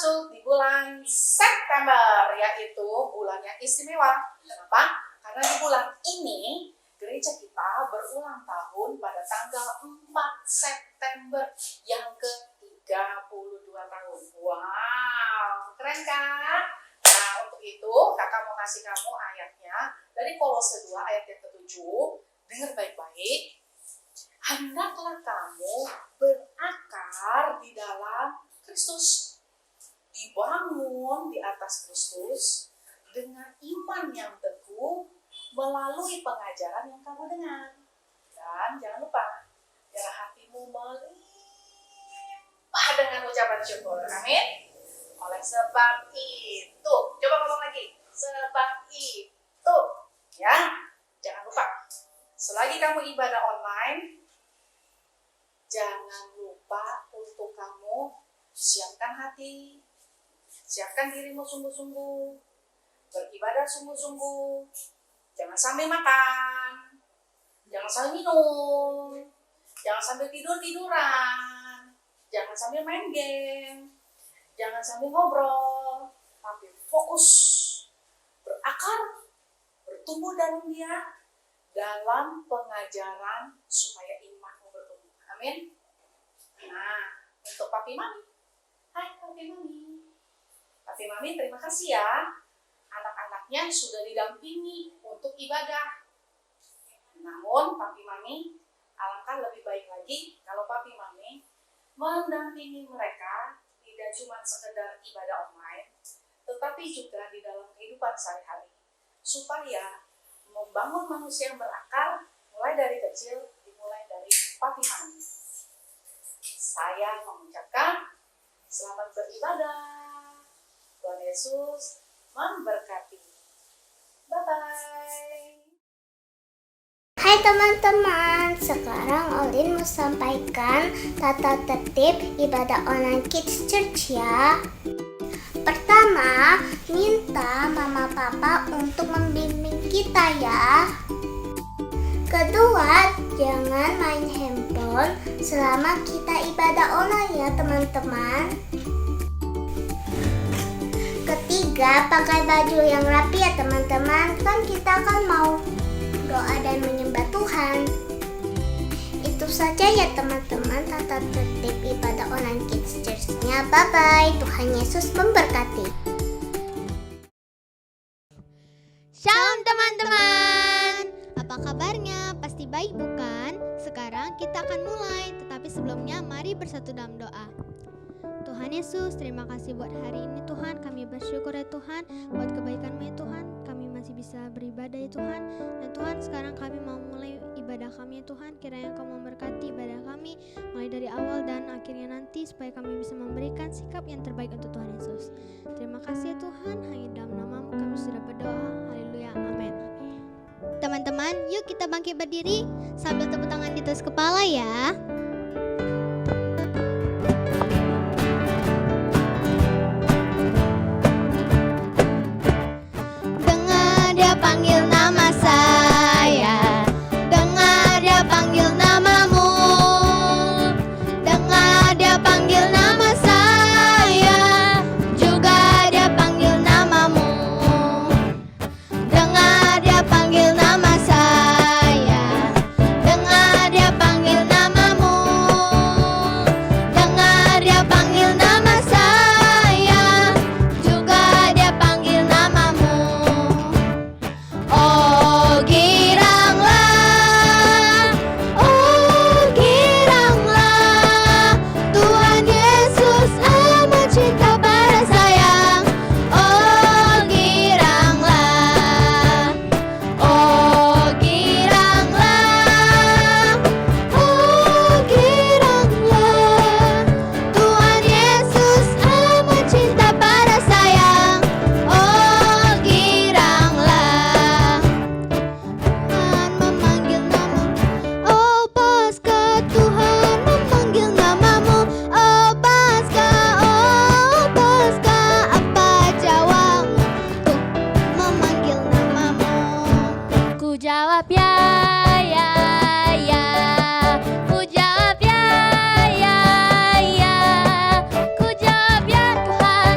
masuk di bulan September, yaitu bulan yang istimewa. Kenapa? Karena di bulan ini gereja kita berulang tahun pada tanggal 4 September yang ke-32 tahun. Wow, keren kan? Nah, untuk itu kakak mau kasih kamu ayatnya dari Kolose 2 ayat yang ke-7. Dengar baik-baik. Hendaklah kamu berakar di dalam Kristus, dibangun di atas Kristus dengan iman yang teguh melalui pengajaran yang kamu dengar. Dan jangan lupa, biar hatimu melimpah dengan ucapan syukur. Amin. Oleh sebab itu, coba ngomong lagi. Sebab itu, ya, jangan lupa. Selagi kamu ibadah online, jangan lupa untuk kamu siapkan hati, siapkan dirimu sungguh-sungguh, beribadah sungguh-sungguh. Jangan sambil makan, jangan sambil minum, jangan sambil tidur-tiduran, jangan sambil main game, jangan sambil ngobrol, tapi fokus, berakar, bertumbuh dalam Dia, dalam pengajaran supaya imanmu bertumbuh. Amin. Nah, untuk Papi Mami. Hai Papi Mami. Papi Mami terima kasih ya. Anak-anaknya sudah didampingi untuk ibadah. Namun Papi Mami, alangkah lebih baik lagi kalau Papi Mami mendampingi mereka tidak cuma sekedar ibadah online, tetapi juga di dalam kehidupan sehari-hari. Supaya membangun manusia yang berakal mulai dari kecil, dimulai dari Papi Mami. Saya mengucapkan selamat beribadah. Tuhan Yesus memberkati. Bye-bye. Hai teman-teman, sekarang Olin mau sampaikan tata tertib ibadah online Kids Church ya. Pertama, minta mama papa untuk membimbing kita ya. Kedua, jangan main handphone selama kita ibadah online ya teman-teman. Ketiga, pakai baju yang rapi ya teman-teman. Kan kita kan mau doa dan menyembah Tuhan. Itu saja ya teman-teman tata tertib ibadah online Kids Church-nya. Bye-bye, Tuhan Yesus memberkati. Shalom teman-teman, apa kabarnya? Pasti baik bukan? Sekarang kita akan mulai, tetapi sebelumnya mari bersatu dalam doa. Tuhan Yesus, terima kasih buat hari ini Tuhan. Kami bersyukur ya Tuhan buat kebaikan-Mu ya Tuhan. Kami masih bisa beribadah ya Tuhan. Dan Tuhan, sekarang kami mau mulai ibadah kami ya Tuhan. Kiranya Engkau memberkati ibadah kami mulai dari awal dan akhirnya nanti, supaya kami bisa memberikan sikap yang terbaik untuk Tuhan Yesus. Terima kasih ya Tuhan, hanya dalam nama-Mu kami sudah berdoa. Haleluya, amin. Teman-teman, yuk kita bangkit berdiri sambil tepuk tangan di atas kepala ya. Dengar Dia panggil nama saya, dengar Dia panggil namamu, dengar Dia panggil nama saya, juga Dia panggil namamu. Dengar Dia panggil nama saya, dengar Dia panggil namamu, dengar Dia panggil nama saya, juga Dia panggil namamu. Oh giranglah, Tuhan Yesus amat cinta pada sayang. Oh giranglah, Tuhan Yesus amat cinta pada sayang. Oh giranglah, Tuhan memanggil namamu. Oh Paskah, Tuhan memanggil namamu. Oh Paskah, apa jawabmu untuk memanggil namamu? Ku jawab ya, ya, ya. Ku jawab ya, ya, ya. Ku jawab ya Tuhan,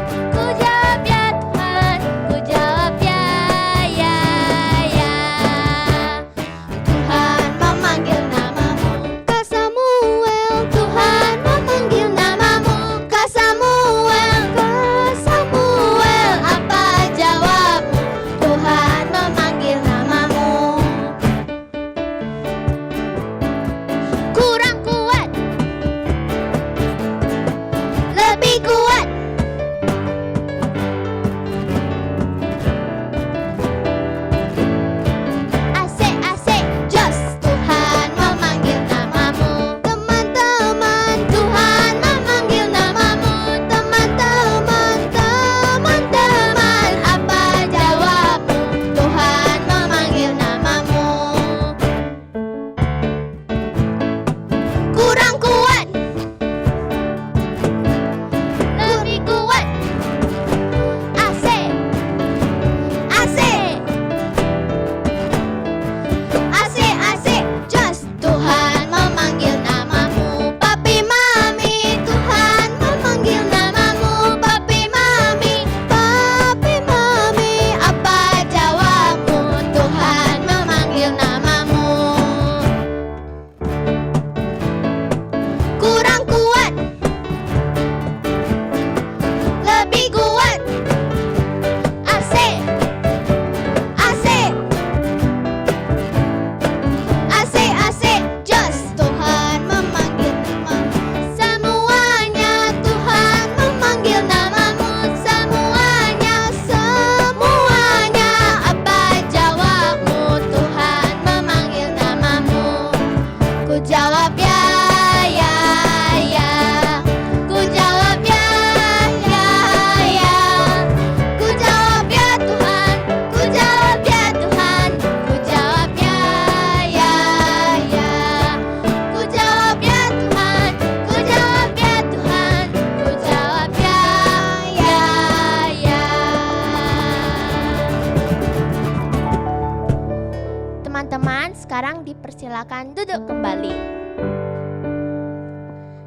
sekarang dipersilakan duduk kembali.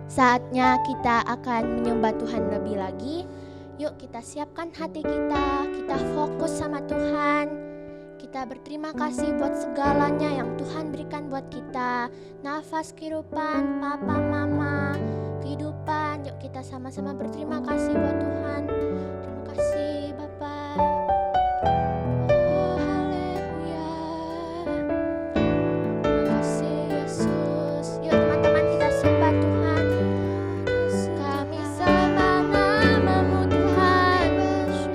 Saatnya kita akan menyembah Tuhan lebih lagi. Yuk kita siapkan hati kita fokus sama Tuhan. Kita berterima kasih buat segalanya yang Tuhan berikan buat kita. Nafas kehidupan, papa, mama, kehidupan. Yuk kita sama-sama berterima kasih buat Tuhan. Terima kasih Bapa. Oh haleluya. Terima kasih Yesus. Yuk teman-teman kita sembah Tuhan. Kami sembah nama-Mu Tuhan.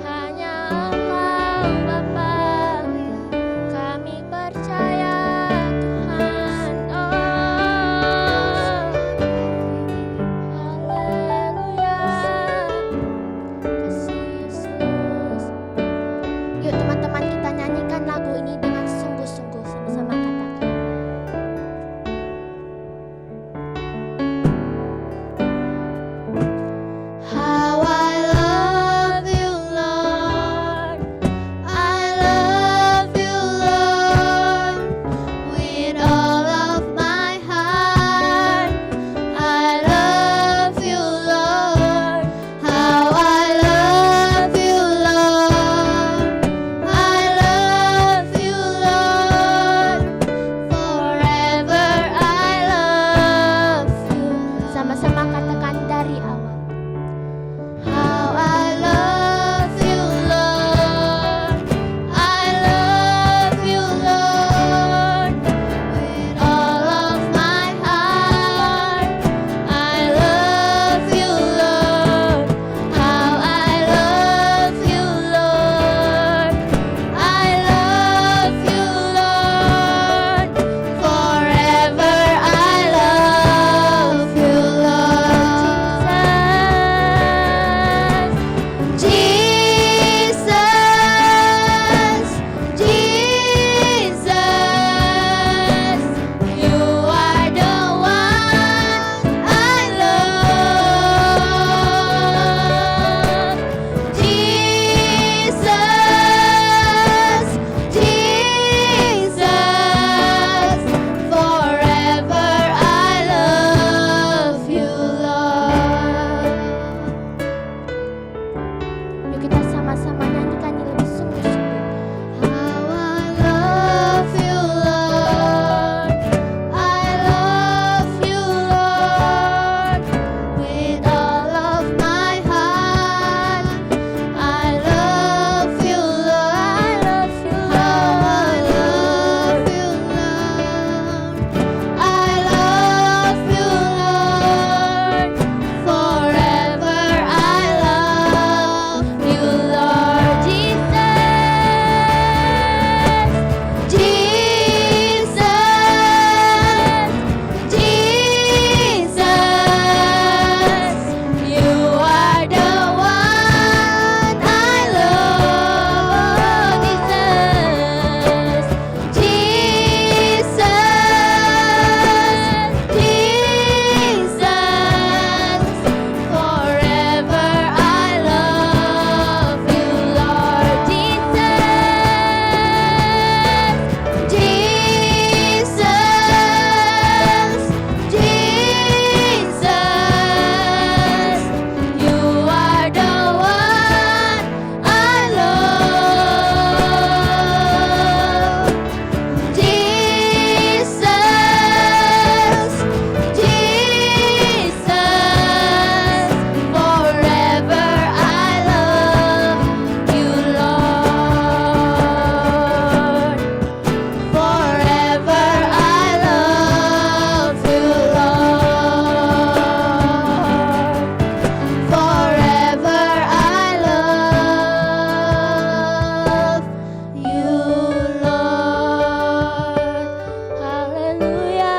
Hanya Engkau Bapa. Kami percaya Tuhan. Oh haleluya. Kasih Yesus. Yuk teman-teman kita nyanyikan lagu ini dengan sungguh-sungguh, sama-sama katakan. How I love you, Lord. I love you, Lord. With all of my heart. I love you, Lord. How I love you, Lord. I love you, Lord. Forever I love you. Sama-sama katakan dari awal. How I love you, Lord. I love you, Lord. With all of my heart. I love you, Lord. How I love you, Lord. I love you, Lord. Forever I love you, Lord. Jesus, Jesus, you are the one I love. Jesus, Jesus, forever I love you, Lord. Yuk kita sama-sama nyanyikan ini lebih sungguh-sungguh. How I love you, Lord. I love you, Lord. With all of my heart. I love you, Lord. I love you, Lord. I love you, Lord. I love you, Lord. Forever I love you, Lord. Jesus, Jesus, Jesus, you are the one I love. Jesus, Jesus, Jesus, forever I love you, Lord. Jesus, Jesus, Jesus, you are the one I love. Jesus, Jesus, forever I love you, Lord. Forever I love you, Lord. Forever I love you, Lord. Haleluya.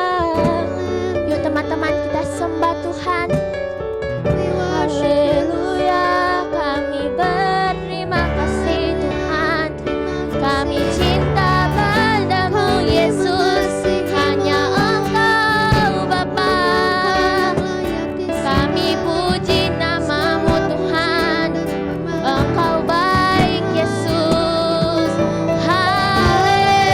Yuk teman-teman kita sembah Tuhan. Haleluya. Kami berterima kasih Tuhan. Kami cinta padamu Yesus. Hanya Engkau Bapa. Kami puji nama-Mu Tuhan. Engkau baik Yesus. Haleluya.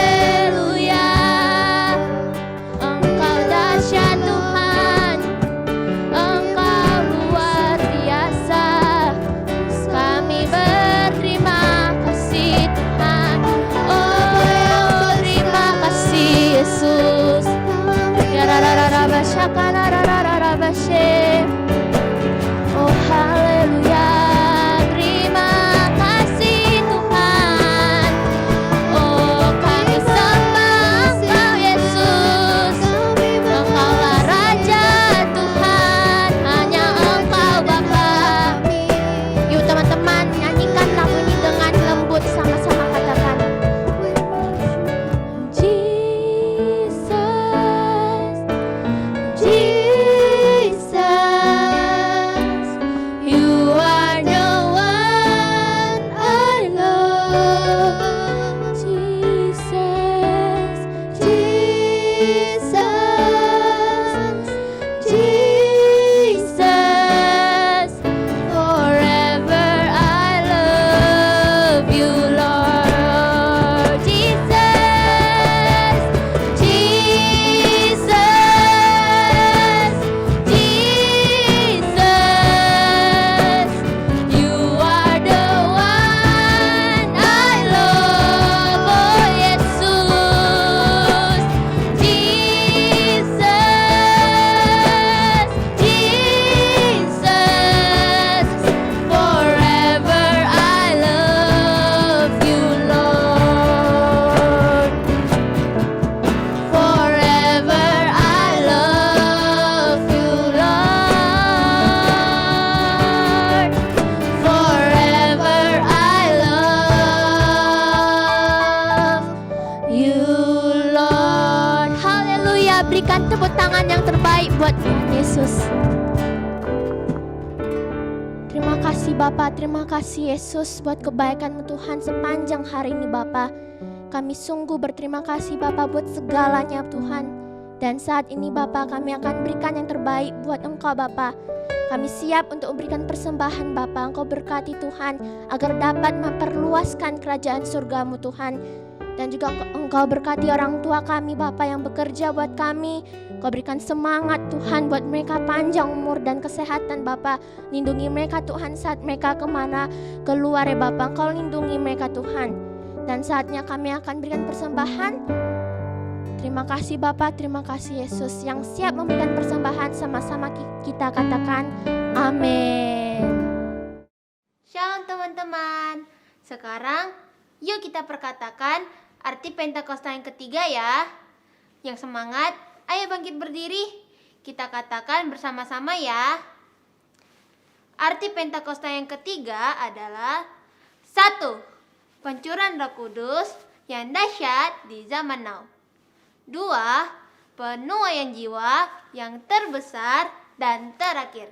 Yesus. Ya oh haleluya, terima kasih Tuhan. Oh kami sembah Engkau Yesus, Engkaulah Raja Tuhan, hanya Engkau Bapa. Yuk teman-teman, nyanyikan lagu ini dengan lembut, sama-sama katakan Jesus, Jesus, You are the one I love. Jesus, Jesus, Jesus, forever I love You, Lord. Jesus, Jesus, Jesus, You are the one I love. Oh Yesus, Jesus, Jesus, forever I love You, Lord. Forever I love You, Lord. Forever I love You, Lord. Haleluya, berikan tepuk tangan yang terbaik buat Tuhan Yesus. Terima kasih Bapa, terima kasih Yesus buat kebaikan-Mu Tuhan sepanjang hari ini Bapa. Kami sungguh berterima kasih Bapa buat segalanya Tuhan. Dan saat ini Bapa, kami akan berikan yang terbaik buat Engkau Bapa. Kami siap untuk memberikan persembahan Bapa. Engkau berkati Tuhan agar dapat memperluaskan kerajaan surga-Mu Tuhan. Dan juga Engkau berkati orang tua kami Bapa yang bekerja buat kami. Engkau berikan semangat Tuhan buat mereka, panjang umur dan kesehatan Bapa. Lindungi mereka Tuhan saat mereka kemana keluar ya Bapa. Engkau lindungi mereka Tuhan. Dan saatnya kami akan berikan persembahan. Terima kasih Bapa, terima kasih Yesus yang siap memberikan persembahan. Sama-sama kita katakan amin. Shalom teman-teman. Sekarang yuk kita perkatakan arti Pentakosta yang ketiga ya. Yang semangat, ayo bangkit berdiri. Kita katakan bersama-sama ya. Arti Pentakosta yang ketiga adalah 1. Pencurahan Roh Kudus yang dahsyat di zaman now. 2. Penuaian jiwa yang terbesar dan terakhir.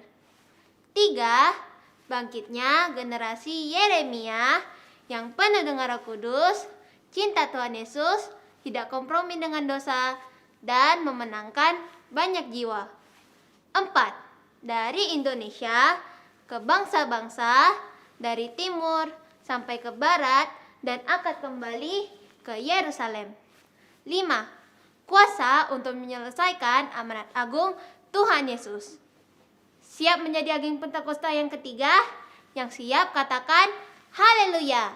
3. Bangkitnya generasi Yeremia yang penuh dengan Roh Kudus, cinta Tuhan Yesus, tidak kompromi dengan dosa, dan memenangkan banyak jiwa. 4. Dari Indonesia ke bangsa-bangsa, dari timur sampai ke barat, dan akan kembali ke Yerusalem. 5. Kuasa untuk menyelesaikan amanat agung Tuhan Yesus. Siap menjadi agen Pentakosta yang ketiga? Yang siap katakan haleluya.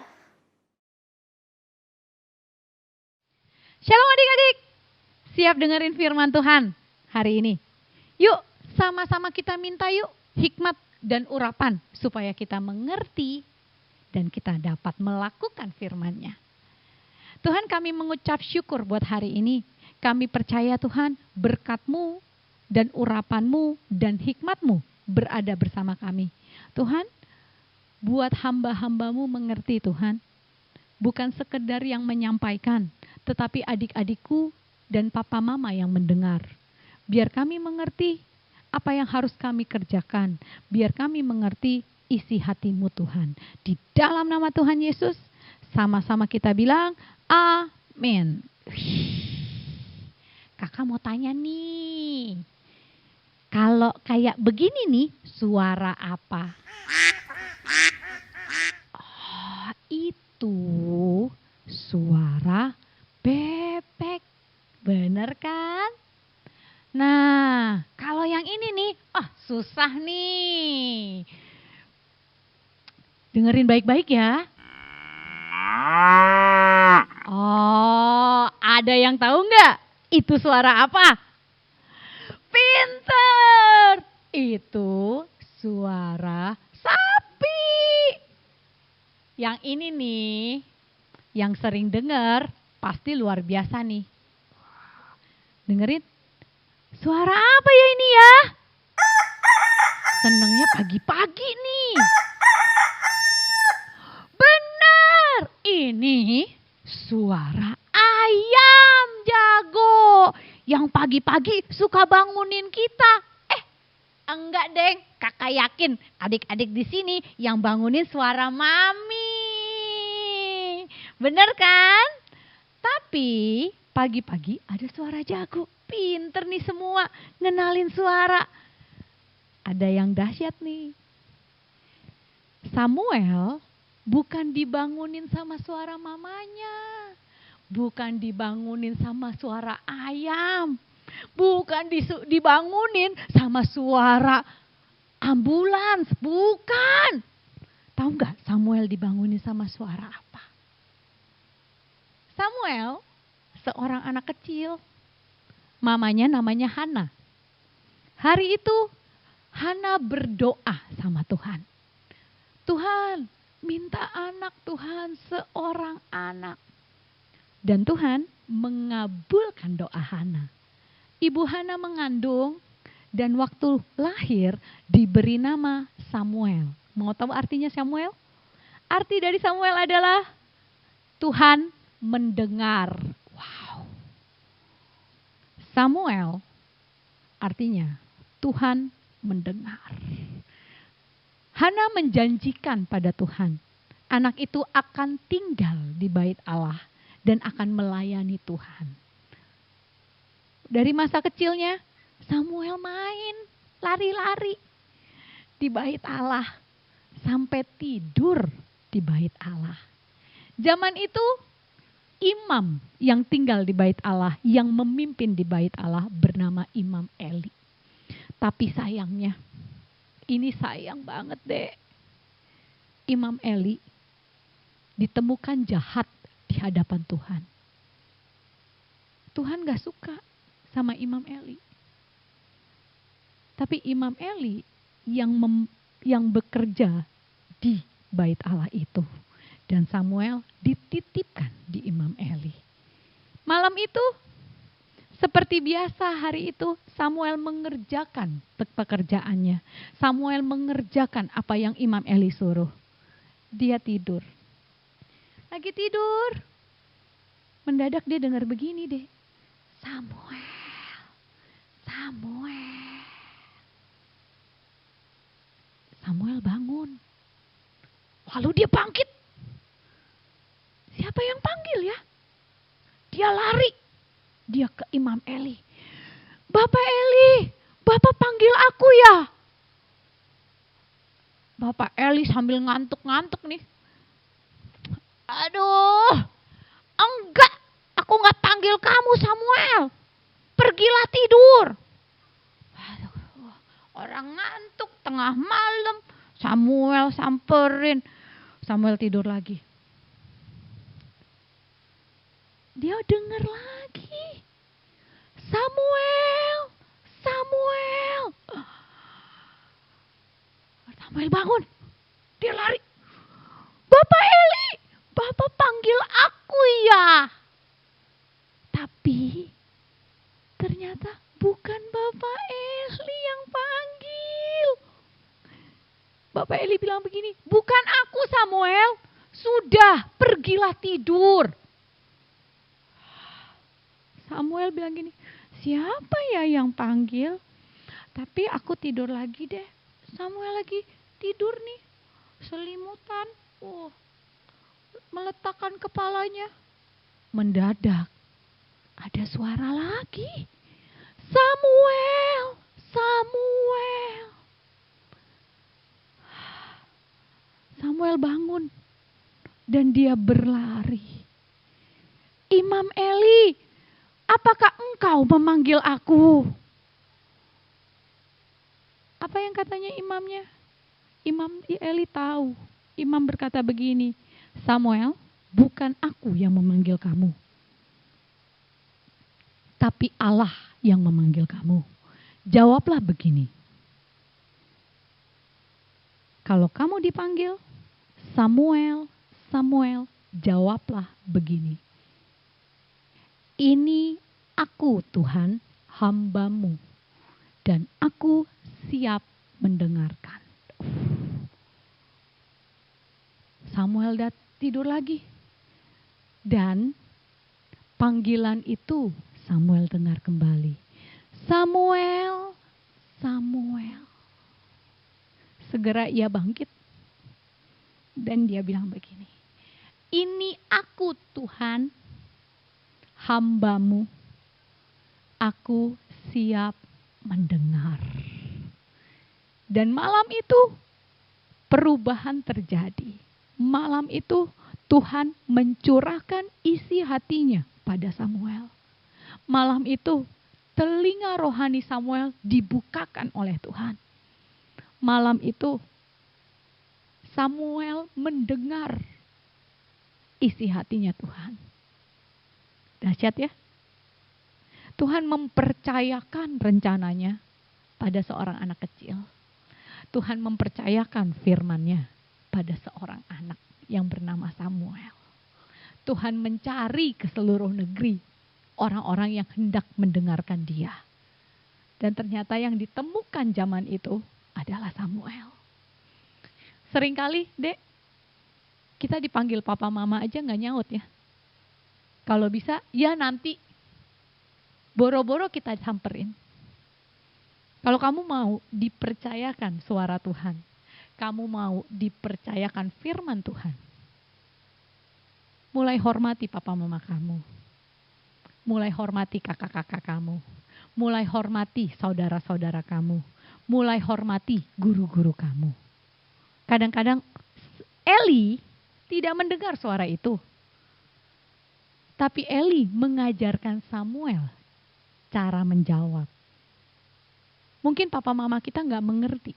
Shalom adik-adik, siap dengerin firman Tuhan hari ini. Yuk sama-sama kita minta yuk hikmat dan urapan supaya kita mengerti dan kita dapat melakukan firman-Nya. Tuhan, kami mengucap syukur buat hari ini. Kami percaya Tuhan berkat-Mu dan urapan-Mu dan hikmat-Mu berada bersama kami. Tuhan, buat hamba-hamba-Mu mengerti Tuhan. Bukan sekedar yang menyampaikan, tetapi adik-adikku dan papa mama yang mendengar. Biar kami mengerti apa yang harus kami kerjakan. Biar kami mengerti isi hati-Mu Tuhan. Di dalam nama Tuhan Yesus, sama-sama kita bilang, amin. Kakak mau tanya nih, kalau kayak begini nih, suara apa? Oh, itu suara bebek, bener kan? Nah, kalau yang ini nih, susah nih. Dengerin baik-baik ya. Oh, ada yang tahu nggak? Itu suara apa? Pinter. Itu suara sapi. Yang ini nih, yang sering dengar, pasti luar biasa nih. Dengerin. Suara apa ya ini ya? Senengnya pagi-pagi nih. Benar, ini suara ayam jago yang pagi-pagi suka bangunin kita. Enggak deng, kakak yakin adik-adik di sini yang bangunin suara mami. Bener kan? Tapi pagi-pagi ada suara jago. Pinter nih semua ngenalin suara. Ada yang dahsyat nih. Samuel bukan dibangunin sama suara mamanya. Bukan dibangunin sama suara ayam. Bukan dibangunin sama suara ambulans. Bukan. Tahu nggak Samuel dibangunin sama suara apa? Samuel seorang anak kecil. Mamanya namanya Hana. Hari itu Hana berdoa sama Tuhan. Tuhan, minta anak Tuhan, seorang anak. Dan Tuhan mengabulkan doa Hana. Ibu Hana mengandung dan waktu lahir diberi nama Samuel. Mau tahu artinya Samuel? Arti dari Samuel adalah Tuhan mendengar. Wow. Samuel artinya Tuhan mendengar. Hana menjanjikan pada Tuhan, anak itu akan tinggal di bait Allah dan akan melayani Tuhan. Dari masa kecilnya, Samuel main, lari-lari di bait Allah, sampai tidur di bait Allah. Zaman itu, imam yang tinggal di bait Allah, yang memimpin di bait Allah bernama Imam Eli. Tapi sayangnya, ini sayang banget deh. Imam Eli ditemukan jahat di hadapan Tuhan. Tuhan gak suka sama Imam Eli. Tapi Imam Eli yang bekerja di bait Allah itu. Dan Samuel dititipkan di Imam Eli. Malam itu, seperti biasa hari itu, Samuel mengerjakan pekerjaannya. Samuel mengerjakan apa yang Imam Eli suruh. Dia tidur. Lagi tidur. Mendadak dia dengar begini deh. Samuel. Samuel bangun. Lalu dia bangkit. Siapa yang panggil ya? Dia lari. Dia ke Imam Eli. Bapak Eli, Bapak panggil aku ya? Bapak Eli sambil ngantuk-ngantuk nih. Aduh, enggak, aku enggak panggil kamu Samuel. Pergilah tidur. Aduh, orang ngantuk tengah malam. Samuel samperin. Samuel tidur lagi. Dia dengar lagi. Samuel. Samuel bangun. Dia lari. Bapak Eli, Bapak panggil aku ya. Tapi ternyata bukan Bapak Eli yang panggil. Bapak Eli bilang begini, bukan aku Samuel. Sudah, pergilah tidur. Samuel bilang gini, siapa ya yang panggil? Tapi aku tidur lagi deh. Samuel lagi tidur nih, selimutan. Meletakkan kepalanya. Mendadak ada suara lagi. Samuel. Samuel bangun dan dia berlari. Imam Eli, apakah engkau memanggil aku? Apa yang katanya imamnya? Imam Eli tahu. Imam berkata begini, Samuel, bukan aku yang memanggil kamu. tapi Allah yang memanggil kamu. Jawablah begini. Kalau kamu dipanggil, Samuel, Samuel, jawablah begini. Ini aku Tuhan, hamba-Mu, dan aku siap mendengarkan. Samuel tidur lagi. Dan panggilan itu Samuel dengar kembali. Samuel, Samuel. Segera ia bangkit. Dan dia bilang begini. Ini aku Tuhan, hamba-Mu. Aku siap mendengar. Dan malam itu perubahan terjadi. Malam itu Tuhan mencurahkan isi hatinya pada Samuel. Malam itu telinga rohani Samuel dibukakan oleh Tuhan. Malam itu Samuel mendengar isi hatinya Tuhan. Dahsyat ya. Tuhan mempercayakan rencananya pada seorang anak kecil. Tuhan mempercayakan firman-Nya pada seorang anak yang bernama Samuel. Tuhan mencari ke seluruh negeri orang-orang yang hendak mendengarkan Dia. Dan ternyata yang ditemukan zaman itu adalah Samuel. Seringkali, Dek, kita dipanggil papa mama aja gak nyaut ya. Kalau bisa, ya nanti. Boro-boro kita samperin. Kalau kamu mau dipercayakan suara Tuhan, kamu mau dipercayakan firman Tuhan, mulai hormati papa mama kamu. Mulai hormati kakak-kakak kamu. Mulai hormati saudara-saudara kamu. Mulai hormati guru-guru kamu. Kadang-kadang Eli tidak mendengar suara itu. Tapi Eli mengajarkan Samuel cara menjawab. Mungkin papa mama kita gak mengerti.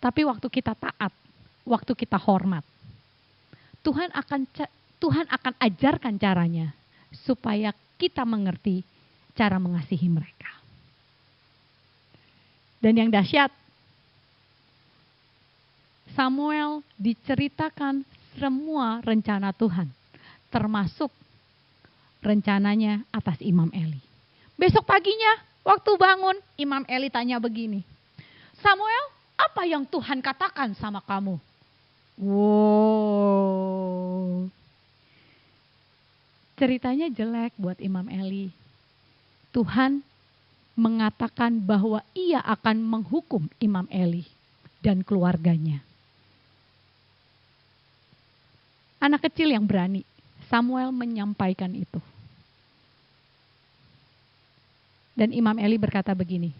Tapi waktu kita taat, waktu kita hormat, Tuhan akan ajarkan caranya supaya kita mengerti cara mengasihi mereka. Dan yang dahsyat, Samuel diceritakan semua rencana Tuhan, termasuk rencananya atas Imam Eli. Besok paginya, waktu bangun, Imam Eli tanya begini, Samuel, apa yang Tuhan katakan sama kamu? Wow. Ceritanya jelek buat Imam Eli. Tuhan mengatakan bahwa Ia akan menghukum Imam Eli dan keluarganya. Anak kecil yang berani, Samuel menyampaikan itu. Dan Imam Eli berkata begini,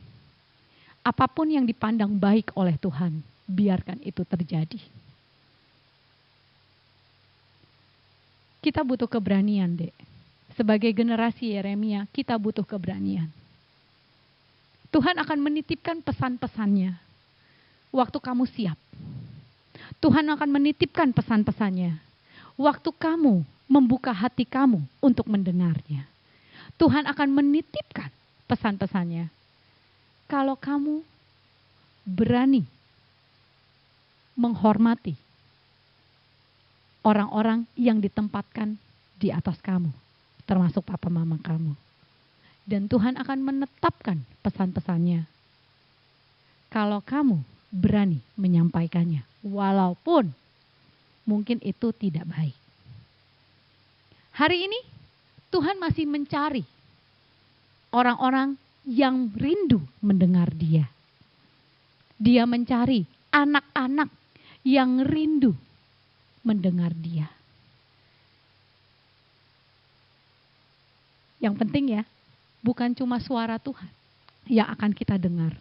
apapun yang dipandang baik oleh Tuhan, biarkan itu terjadi. Kita butuh keberanian, Dek. Sebagai generasi Yeremia, kita butuh keberanian. Tuhan akan menitipkan pesan-pesannya waktu kamu siap. Tuhan akan menitipkan pesan-pesannya waktu kamu membuka hati kamu untuk mendengarnya. Tuhan akan menitipkan pesan-pesannya kalau kamu berani menghormati orang-orang yang ditempatkan di atas kamu, termasuk papa mama kamu. Dan Tuhan akan menetapkan pesan-pesannya kalau kamu berani menyampaikannya, walaupun mungkin itu tidak baik. Hari ini Tuhan masih mencari orang-orang yang rindu mendengar Dia. Dia mencari anak-anak yang rindu mendengar Dia. Yang penting ya, bukan cuma suara Tuhan yang akan kita dengar,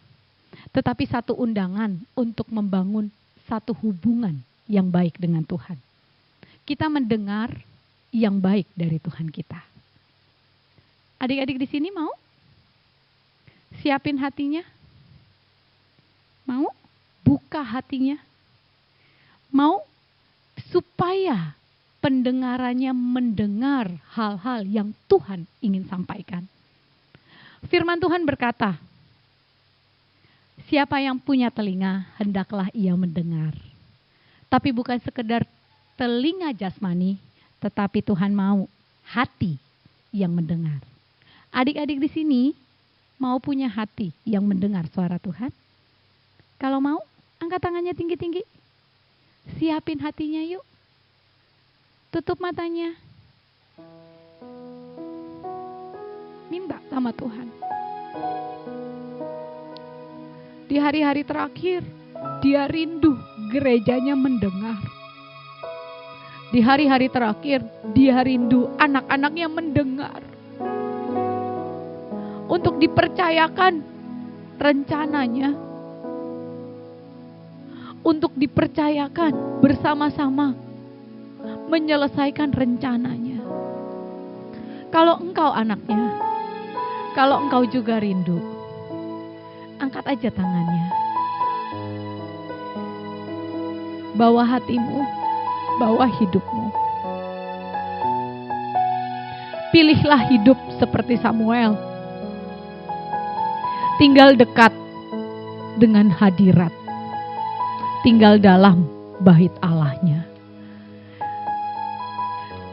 tetapi satu undangan untuk membangun satu hubungan yang baik dengan Tuhan. Kita mendengar yang baik dari Tuhan kita. Adik-adik di sini mau? Siapin hatinya? Mau? Buka hatinya? Mau? Supaya pendengarannya mendengar hal-hal yang Tuhan ingin sampaikan. Firman Tuhan berkata, siapa yang punya telinga, hendaklah ia mendengar. Tapi bukan sekedar telinga jasmani, tetapi Tuhan mau hati yang mendengar. Adik-adik di sini mau punya hati yang mendengar suara Tuhan? Kalau mau, angkat tangannya tinggi-tinggi. Siapin hatinya yuk. Tutup matanya. Minta sama Tuhan. Di hari-hari terakhir, dia rindu gerejanya mendengar. Di hari-hari terakhir, dia rindu anak-anaknya mendengar. Untuk dipercayakan rencananya. Untuk dipercayakan bersama-sama menyelesaikan rencananya. Kalau engkau anaknya, kalau engkau juga rindu, angkat aja tangannya. Bawa hatimu, bawa hidupmu. Pilihlah hidup seperti Samuel. Tinggal dekat dengan hadirat. Tinggal dalam bait Allahnya.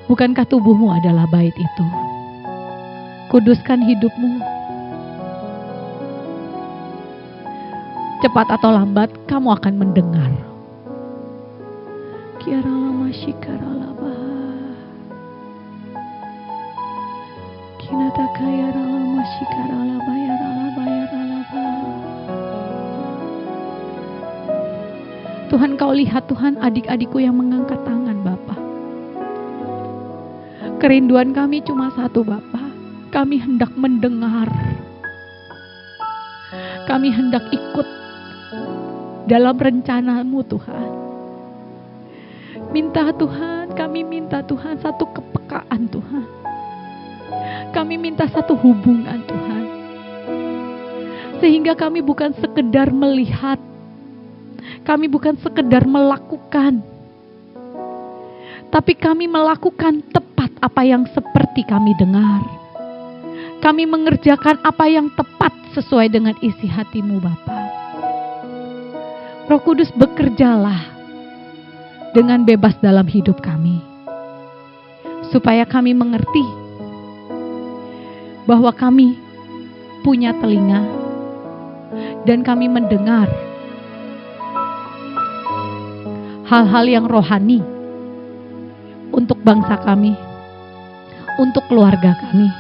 Bukankah tubuhmu adalah bait itu? Kuduskan hidupmu. Cepat atau lambat kamu akan mendengar. Kiaralama shikaralaba. Kinatakaya ralama shikaralaba yaralaba yaralaba. Tuhan, kau lihat Tuhan adik-adikku yang mengangkat tangan Bapa. Kerinduan kami cuma satu Bapa. Kami hendak mendengar. Kami hendak ikut dalam rencanamu Tuhan. Kami minta Tuhan satu kepekaan Tuhan. Kami minta satu hubungan Tuhan. Sehingga kami bukan sekedar melihat. Kami bukan sekedar melakukan. Tapi kami melakukan tepat apa yang seperti kami dengar. Kami mengerjakan apa yang tepat sesuai dengan isi hatimu Bapa. Roh Kudus, bekerjalah dengan bebas dalam hidup kami. Supaya kami mengerti bahwa kami punya telinga dan kami mendengar hal-hal yang rohani untuk bangsa kami, untuk keluarga kami,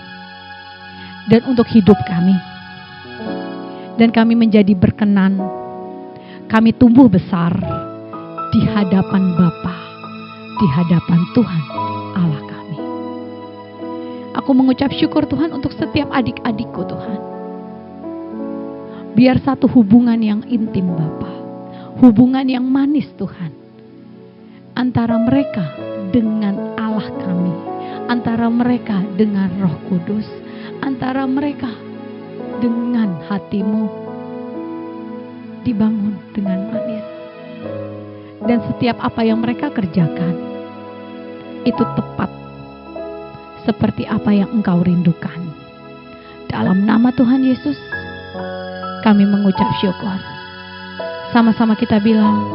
dan untuk hidup kami. Dan kami menjadi berkenan, kami tumbuh besar di hadapan Bapa, di hadapan Tuhan Allah kami. Aku mengucap syukur Tuhan untuk setiap adik-adikku Tuhan. Biar satu hubungan yang intim Bapa, hubungan yang manis Tuhan, antara mereka dengan Allah kami, antara mereka dengan Roh Kudus, antara mereka dengan hatimu, dibangun dengan manis. Dan setiap apa yang mereka kerjakan itu tepat seperti apa yang Engkau rindukan. Dalam nama Tuhan Yesus kami mengucap syukur. Sama-sama kita bilang